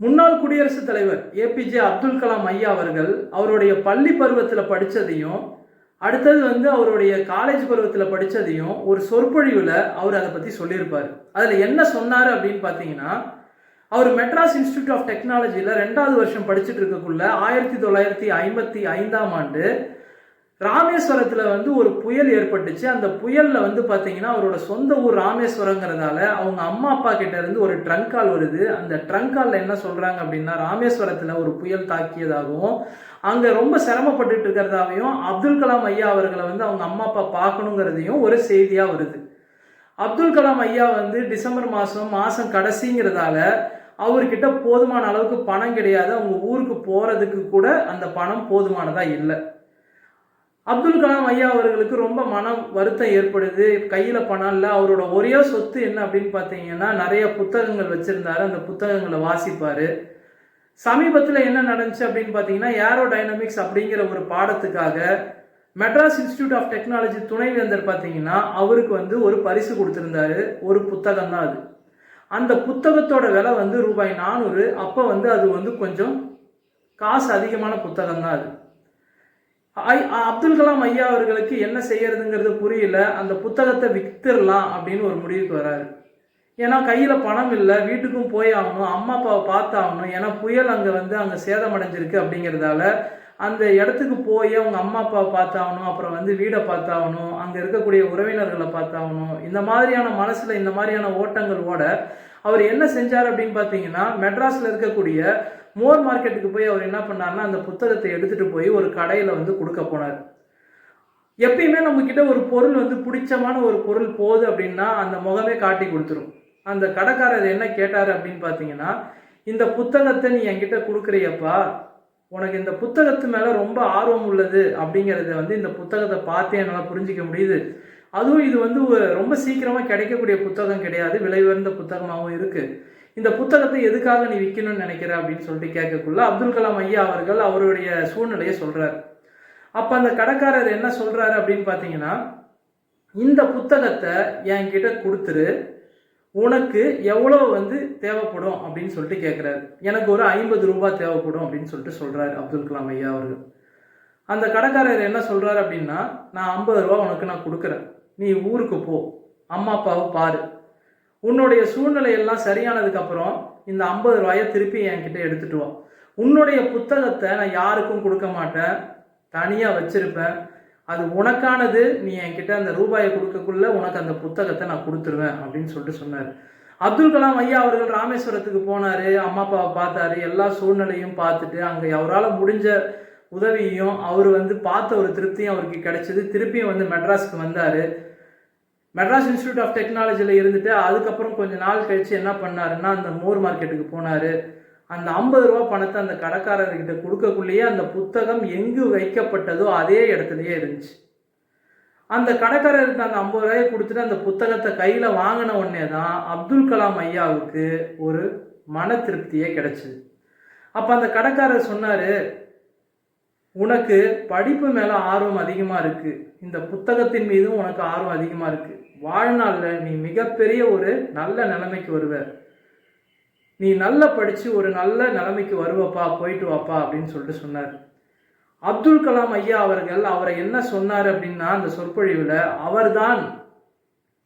முன்னாள் குடியரசுத் தலைவர் ஏபிஜே அப்துல் கலாம் ஐயா அவர்கள் அவருடைய பள்ளி பருவத்தில் படித்ததையும் அடுத்தது அவருடைய காலேஜ் பருவத்தில் படித்ததையும் ஒரு சொற்பொழிவில் அவர் அதை பற்றி சொல்லியிருப்பார். அதில் என்ன சொன்னார் அப்படின்னு பார்த்தீங்கன்னா, அவர் மெட்ராஸ் இன்ஸ்டிடியூட் ஆஃப் டெக்னாலஜியில் 2வது வருஷம் படிச்சுட்டு இருக்கக்குள்ள 1955ஆம் ஆண்டு ராமேஸ்வரத்தில் ஒரு புயல் ஏற்பட்டுச்சு. அந்த புயலில் பார்த்தீங்கன்னா அவரோட சொந்த ஊர் ராமேஸ்வரங்கிறதால அவங்க அம்மா அப்பா கிட்ட இருந்து ஒரு ட்ரங்க் கால் வருது. அந்த ட்ரங்க் காலில் என்ன சொல்கிறாங்க அப்படின்னா, ராமேஸ்வரத்தில் ஒரு புயல் தாக்கியதாகவும் அங்கே ரொம்ப சிரமப்பட்டுட்டு இருக்கிறதாவையும் அப்துல் கலாம் ஐயா அவர்களை அவங்க அம்மா அப்பா பார்க்கணுங்கிறதையும் ஒரு செய்தியாக வருது. அப்துல் கலாம் ஐயா டிசம்பர் மாதம் கடைசிங்கிறதால அவர்கிட்ட போதுமான அளவுக்கு பணம் கிடையாது. அவங்க ஊருக்கு போகிறதுக்கு கூட அந்த பணம் போதுமானதாக இல்லை. அப்துல் கலாம் ஐயா அவர்களுக்கு ரொம்ப மன வருத்தம் ஏற்படுது. கையில் பணம் இல்லை. அவரோட ஒரே சொத்து என்ன அப்படின்னு பார்த்தீங்கன்னா, நிறைய புத்தகங்கள் வச்சுருந்தாரு. அந்த புத்தகங்களை வாசிப்பார். சமீபத்தில் என்ன நடந்துச்சு அப்படின்னு பார்த்தீங்கன்னா, ஏரோடைனமிக்ஸ் அப்படிங்கிற ஒரு பாடத்துக்காக மெட்ராஸ் இன்ஸ்டிடியூட் ஆஃப் டெக்னாலஜி துணைவேந்தர் பார்த்தீங்கன்னா அவருக்கு ஒரு பரிசு கொடுத்துருந்தாரு. ஒரு புத்தகம் தான் அது. அந்த புத்தகத்தோட விலை ரூபாய் 400. அப்போ அது கொஞ்சம் காசு அதிகமான புத்தகம் தான் அது. அப்துல் கலாம் ஐயா அவர்களுக்கு என்ன செய்யறதுங்கிறது புரியல. அந்த புத்தகத்தை வித்துடலாம் அப்படின்னு ஒரு முடிவுக்கு வராரு. ஏன்னா கையில் பணம் இல்லை, வீட்டுக்கும் போய் ஆகணும், அம்மா அப்பாவை பார்த்தாகணும். ஏன்னா புயல் அங்கே சேதமடைஞ்சிருக்கு அப்படிங்கிறதால அந்த இடத்துக்கு போய் அவங்க அம்மா அப்பாவை பார்த்தாகணும், அப்புறம் வீடை பார்த்தாகணும், அங்கே இருக்கக்கூடிய உறவினர்களை பார்த்தாகணும். இந்த மாதிரியான மனசில் இந்த மாதிரியான ஓட்டங்கள் ஓட அவர் என்ன செஞ்சார் அப்படின்னு பார்த்தீங்கன்னா, மெட்ராஸில் இருக்கக்கூடிய மோர் மார்க்கெட்டுக்கு போய் அவர் என்ன பண்ணார்னா, அந்த புத்தகத்தை எடுத்துகிட்டு போய் ஒரு கடையில் கொடுக்க போனார். எப்பயுமே நம்மக்கிட்ட ஒரு பொருள் பிடிச்சமான ஒரு பொருள் போகுது அப்படின்னா அந்த முகமே காட்டி கொடுத்துரும். அந்த கடைக்காரர் என்ன கேட்டார் அப்படின்னு பார்த்தீங்கன்னா, இந்த புத்தகத்தை நீ என்கிட்ட கொடுக்குறியப்பா, உனக்கு இந்த புத்தகத்து மேலே ரொம்ப ஆர்வம் உள்ளது அப்படிங்கிறத இந்த புத்தகத்தை பார்த்தே என்னால் புரிஞ்சிக்க முடியுது. அதுவும் இது ரொம்ப சீக்கிரமாக கிடைக்கக்கூடிய புத்தகம் கிடையாது, விலை உயர்ந்த புத்தகமாகவும் இருக்குது. இந்த புத்தகத்தை எதுக்காக நீ விற்கணும்னு நினைக்கிற அப்படின்னு சொல்லிட்டு கேட்கக்குள்ள அப்துல் கலாம் ஐயா அவர்கள் அவருடைய சூழ்நிலையை சொல்கிறார். அப்போ அந்த கடைக்காரர் என்ன சொல்கிறாரு அப்படின்னு பார்த்தீங்கன்னா, இந்த புத்தகத்தை என்கிட்ட கொடுத்துரு, உனக்கு எவ்வளோ தேவைப்படும் அப்படின்னு சொல்லிட்டு கேட்குறாரு. எனக்கு ஒரு 50 ரூபாய் தேவைப்படும் அப்படின்னு சொல்லிட்டு சொல்கிறாரு அப்துல் கலாம் ஐயா அவர்கள். அந்த கடைக்காரர் என்ன சொல்கிறாரு அப்படின்னா, நான் 50 ரூபா உனக்கு நான் கொடுக்குறேன், நீ ஊருக்கு போ, அம்மா அப்பாவை பாரு, உன்னுடைய சூழ்நிலையெல்லாம் சரியானதுக்கப்புறம் இந்த 50 ரூபாயை திருப்பி என்கிட்ட எடுத்துட்டு வா. உன்னுடைய புத்தகத்தை நான் யாருக்கும் கொடுக்க மாட்டேன், தனியாக வச்சிருப்பேன், அது உனக்கானது, நீ என்கிட்ட அந்த ரூபாயை கொடுக்கக்குள்ள உனக்கு அந்த புத்தகத்தை நான் கொடுத்துருவேன் அப்படின்னு சொல்லிட்டு சொன்னார். அப்துல் கலாம் ஐயா அவர்கள் ராமேஸ்வரத்துக்கு போனார், அம்மா அப்பாவை பார்த்தாரு, எல்லா சூழ்நிலையும் பார்த்துட்டு அங்கே அவரால் முடிஞ்ச உதவியும் அவர் பார்த்த ஒரு திருப்தியும் அவருக்கு கிடைச்சது. திருப்பியும் மெட்ராஸ்க்கு வந்தார். மெட்ராஸ் இன்ஸ்டிடியூட் ஆஃப் டெக்னாலஜியில் இருந்துட்டு அதுக்கப்புறம் கொஞ்சம் நாள் கழித்து என்ன பண்ணாருன்னா, அந்த மோர் மார்க்கெட்டுக்கு போனார். அந்த 50 ரூபா பணத்தை அந்த கடைக்காரர்கிட்ட கொடுக்கக்குள்ளேயே அந்த புத்தகம் எங்கு வைக்கப்பட்டதோ அதே இடத்துலையே இருந்துச்சு. அந்த கடைக்காரருக்கு அந்த 50 ரூபாயை கொடுத்துட்டு அந்த புத்தகத்தை கையில் வாங்கின உடனே தான் அப்துல் கலாம் ஐயாவுக்கு ஒரு மன திருப்தியே கிடைச்சிது. அப்போ அந்த கடைக்காரர் சொன்னார், உனக்கு படிப்பு மேலே ஆர்வம் அதிகமாக இருக்குது, இந்த புத்தகத்தின் மீதும் உனக்கு ஆர்வம் அதிகமாக இருக்குது, வாழ்நாளில் நீ மிகப்பெரிய ஒரு நல்ல நிலைமைக்கு வருவ, நீ நல்லா படித்து ஒரு நல்ல நிலைமைக்கு வருவப்பா, போயிட்டு வாப்பா அப்படின்னு சொல்லிட்டு சொன்னார். அப்துல் கலாம் ஐயா அவர்கள் அவரை என்ன சொன்னார் அப்படின்னா, அந்த சொற்பொழிவில் அவர்தான்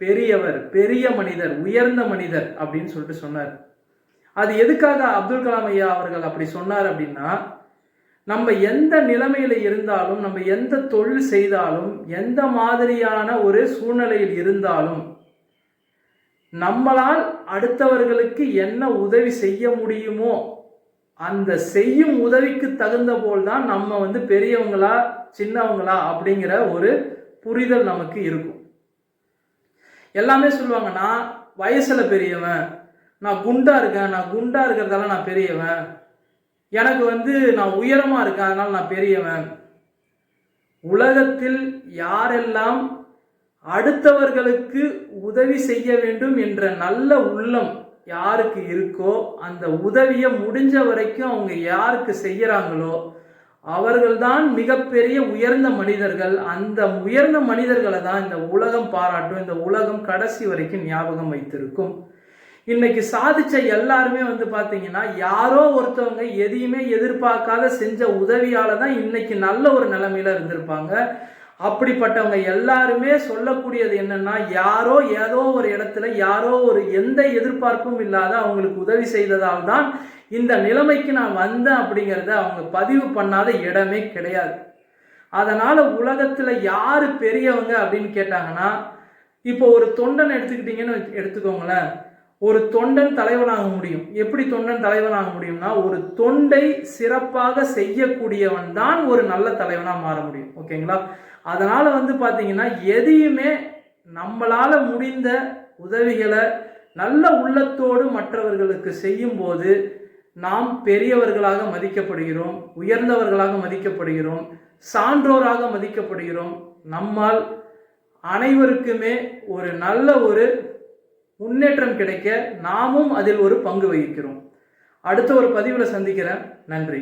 பெரியவர், பெரிய மனிதர், உயர்ந்த மனிதர் அப்படின்னு சொல்லிட்டு சொன்னார். அது எதுக்காக அப்துல் கலாம் ஐயா அவர்கள் அப்படி சொன்னார் அப்படின்னா, நம்ம எந்த நிலைமையில இருந்தாலும், நம்ம எந்த தொழில் செய்தாலும், எந்த மாதிரியான ஒரு சூழ்நிலையில் இருந்தாலும், நம்மளால் அடுத்தவர்களுக்கு என்ன உதவி செய்ய முடியுமோ அந்த செய்யும் உதவிக்கு தகுந்த போல் தான் நம்ம பெரியவங்களா சின்னவங்களா அப்படிங்கிற ஒரு புரிதல் நமக்கு இருக்கும். எல்லாமே சொல்லுவாங்க, நான் வயசுல பெரியவன், நான் குண்டா இருக்கேன், நான் குண்டா இருக்கிறதால நான் பெரியவன், எனக்கு நான் உயரமா இருக்கேன் அதனால நான் பெரியவன். உலகத்தில் யாரெல்லாம் அடுத்தவர்களுக்கு உதவி செய்ய வேண்டும் என்ற நல்ல உள்ளம் யாருக்கு இருக்கோ, அந்த உதவியை முடிஞ்ச வரைக்கும் அவங்க யாருக்கு செய்யறாங்களோ அவர்கள்தான் மிகப்பெரிய உயர்ந்த மனிதர்கள். அந்த உயர்ந்த மனிதர்களை தான் இந்த உலகம் பாராட்டும், இந்த உலகம் கடைசி வரைக்கும் ஞாபகம் வைத்திருக்கும். இன்னைக்கு சாதிச்ச எல்லாருமே வந்து பாத்தீங்கன்னா யாரோ ஒருத்தவங்க எதையுமே எதிர்பார்க்காத செஞ்ச உதவியால தான் இன்னைக்கு நல்ல ஒரு நிலைமையில இருந்திருப்பாங்க. அப்படிப்பட்டவங்க எல்லாருமே சொல்லக்கூடியது என்னன்னா, யாரோ ஏதோ ஒரு இடத்துல யாரோ ஒரு எந்த எதிர்பார்ப்பும் இல்லாத அவங்களுக்கு உதவி செய்ததால் தான் இந்த நிலைமைக்கு நான் வந்தேன் அப்படிங்கிறத அவங்க பதிவு பண்ணாத இடமே கிடையாது. அதனால உலகத்துல யாரு பெரியவங்க அப்படின்னு கேட்டாங்கன்னா, இப்போ ஒரு தொண்டன் எடுத்துக்கிட்டீங்கன்னு எடுத்துக்கோங்களேன். ஒரு தொண்டன் தலைவனாக முடியும். எப்படி தொண்டன் தலைவனாக முடியும்னா, ஒரு தொண்டை சிறப்பாக செய்யக்கூடியவன் தான் ஒரு நல்ல தலைவனா மாற முடியும். ஓகேங்களா? அதனால வந்து பாத்தீங்கன்னா, எதையுமே நம்மளால முடிந்த உதவிகளை நல்ல உள்ளத்தோடு மற்றவர்களுக்கு செய்யும் போது நாம் பெரியவர்களாக மதிக்கப்படுகிறோம், உயர்ந்தவர்களாக மதிக்கப்படுகிறோம், சான்றோராக மதிக்கப்படுகிறோம். நம்மால் அனைவருக்குமே ஒரு நல்ல ஒரு முன்னேற்றம் கிடைக்க நாமும் அதில் ஒரு பங்கு வகிக்கிறோம். அடுத்த ஒரு பதிவில் சந்திக்கிறேன். நன்றி.